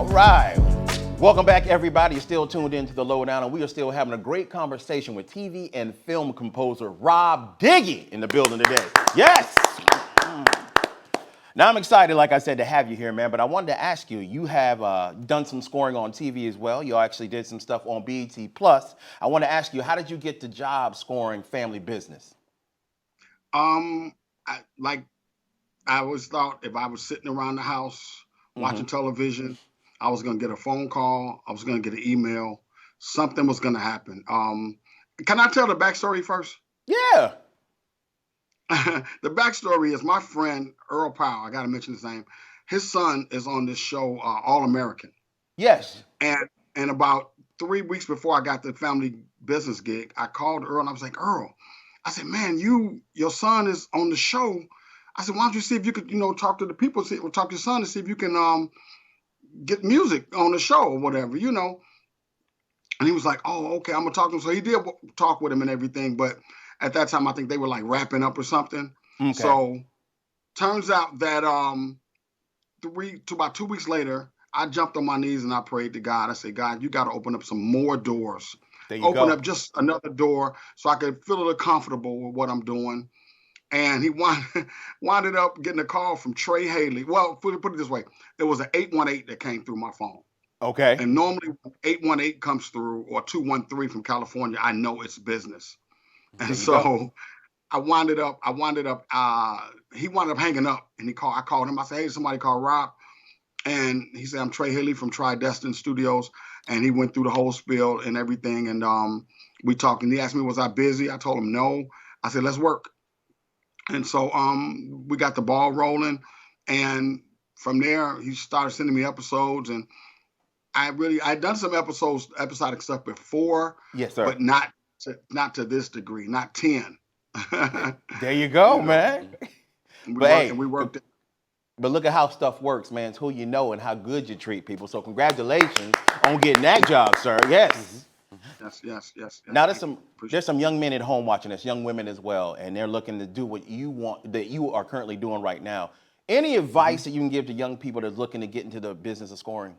All right. Welcome back, everybody. You're still tuned in to The Lowdown, and we are still having a great conversation with TV and film composer Rob Diggy in the building today. Yes! Now, I'm excited, like I said, to have you here, man, but I wanted to ask you, you have done some scoring on TV as well. You actually did some stuff on BET Plus. I want to ask you, how did you get the job scoring Family Business? I always thought if I was sitting around the house watching television, I was gonna get a phone call, I was gonna get an email, something was gonna happen. Can I tell the backstory first? Yeah. The backstory is my friend Earl Powell. I gotta mention his name. His son is on this show, All American, Yes. and about 3 weeks before I got the Family Business gig, I called Earl and I was like, Earl, I said, man, your son is on the show. I said, why don't you see if you could, talk to the people, talk to your son and see if you can get music on the show or whatever, And he was like, oh, okay, I'm gonna talk to him. So he did talk with him and everything, but at that time I think they were like wrapping up or something. Okay. So turns out that about 2 weeks later, I jumped on my knees and I prayed to God. I said, God, you got to open up some more doors. There you Open go. up just another door so I could feel a little comfortable with what I'm doing. And he winded up getting a call from Trey Haley. Well, put it this way, it was an 818 that came through my phone. Okay. And normally when 818 comes through or 213 from California, I know it's business. And so he wound up hanging up and I called him. I said, hey, somebody called Rob. And he said, I'm Trey Haley from Tridestin Studios. And he went through the whole spiel and everything. And we talked and he asked me, was I busy? I told him no. I said, let's work. And so we got the ball rolling, and from there he started sending me episodes, and I'd done some episodic stuff before, Yes, sir. but not to this degree, not 10. There you go, man. We worked it. But look at how stuff works, man. It's who you know and how good you treat people. So congratulations on getting that job, sir. Yes. Yes. Now there's some young men at home watching this, young women as well, and they're looking to do what you want, that you are currently doing right now. Any advice that you can give to young people that's looking to get into the business of scoring?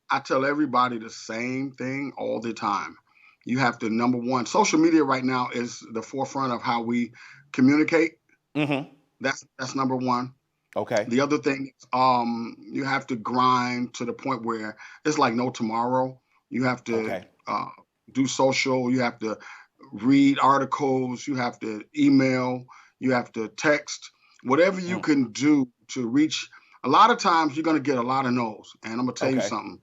I tell everybody the same thing all the time. You have to, number one, social media right now is the forefront of how we communicate. That's number one. Okay. The other thing, you have to grind to the point where it's like no tomorrow. You have to do social. You have to read articles. You have to email. You have to text. Whatever you can do to reach. A lot of times you're going to get a lot of no's. And I'm going to tell you something.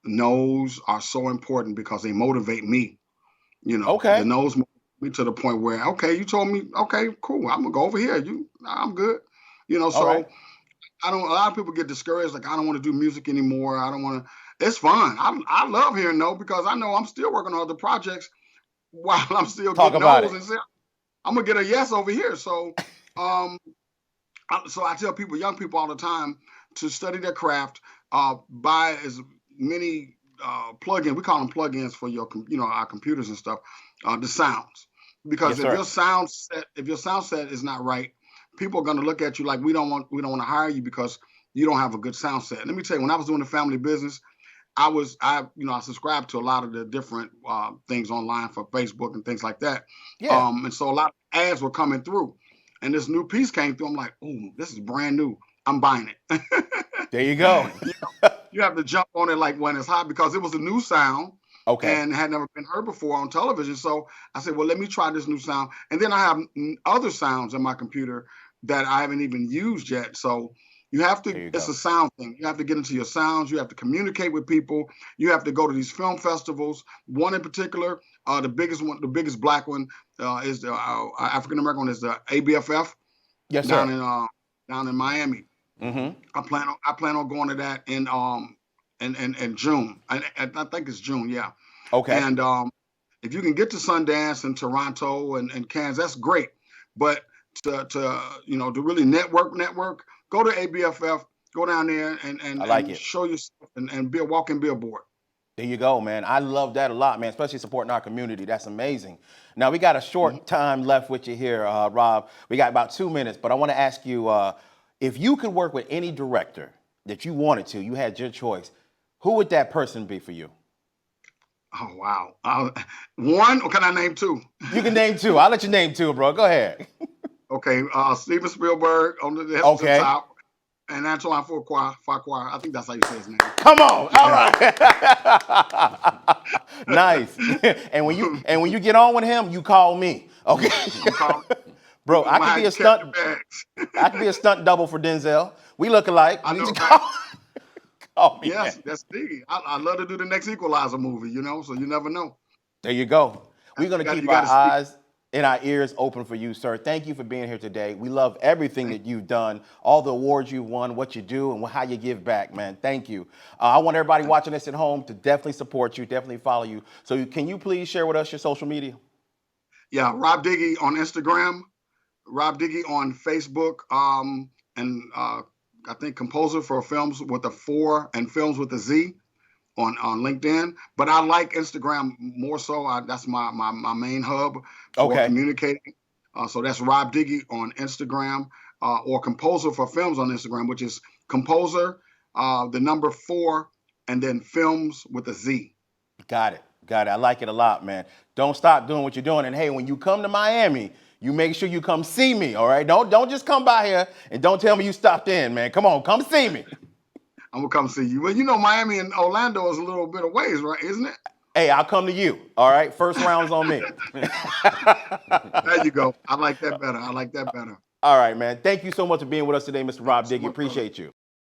No's are so important because they motivate me. The no's motivate me to the point where, okay, you told me, okay, cool. I'm going to go over here. I'm good. So a lot of people get discouraged. Like, I don't want to do music anymore. I don't want to. It's fun. I love hearing no because I know I'm still working on other projects while I'm still getting no's and say, I'm gonna get a yes over here. So, so I tell people, young people all the time, to study their craft, buy as many plugins. We call them plugins for our computers and stuff. The sounds, because if your sound set is not right, people are gonna look at you like we don't want to hire you because you don't have a good sound set. Let me tell you, when I was doing the Family Business, I subscribed to a lot of the different things online for Facebook and things like that. Yeah. And so a lot of ads were coming through, and this new piece came through. I'm like, oh, this is brand new. I'm buying it. There you go. You have to jump on it like when it's hot because it was a new sound. Okay. And had never been heard before on television. So I said, well, let me try this new sound. And then I have other sounds in my computer that I haven't even used yet. So you have to, it's a sound thing. You have to get into your sounds. You have to communicate with people. You have to go to these film festivals. One in particular, the biggest black one is the African-American one is the ABFF. Yes, sir. Down in Miami. I plan on going to that in June. I think it's June, yeah. Okay. And if you can get to Sundance and Toronto and Kansas, that's great. But to really network, go to ABFF, go down there and show yourself and be a walking billboard. There you go, man. I love that a lot, man, especially supporting our community. That's amazing. Now, we got a short time left with you here, Rob. We got about 2 minutes, but I want to ask you, if you could work with any director that you wanted to, you had your choice, who would that person be for you? Oh, wow. One, or can I name two? You can name two. I'll let you name two, bro. Go ahead. Okay, Steven Spielberg on the Okay. top, and Antoine Fuqua. I think that's how you say his name. Come on. All right. Nice. And when you get on with him, you call me. Okay. Bro, I could be a stunt. I could be a stunt double for Denzel. We look alike. I know, call me. Yes, man. that's Diggy. I'd love to do the next Equalizer movie, you know, so you never know. There you go. We're going to keep our eyes and our ears open for you, sir. Thank you for being here today. We love everything that you've done, all the awards you've won, what you do, and how you give back, man. Thank you. I want everybody watching this at home to definitely support you, definitely follow you. So can you please share with us your social media? Yeah, Rob Diggy on Instagram, Rob Diggy on Facebook, and I think composer for films with a 4 and films with a Z on LinkedIn. But I like Instagram more so. That's my main hub for communicating. So that's Rob Diggy on Instagram, or composer for films on Instagram, which is composer, the number 4, and then films with a Z. Got it. I like it a lot, man. Don't stop doing what you're doing. And hey, when you come to Miami, you make sure you come see me, all right? Don't just come by here and don't tell me you stopped in, man. Come on, come see me. I'm gonna come see you. Well, you know, Miami and Orlando is a little bit of ways, right? Isn't it? Hey, I'll come to you, all right? First round's on me. There you go. I like that better. All right, man. Thank you so much for being with us today, Mr. Rob Diggy. Appreciate you.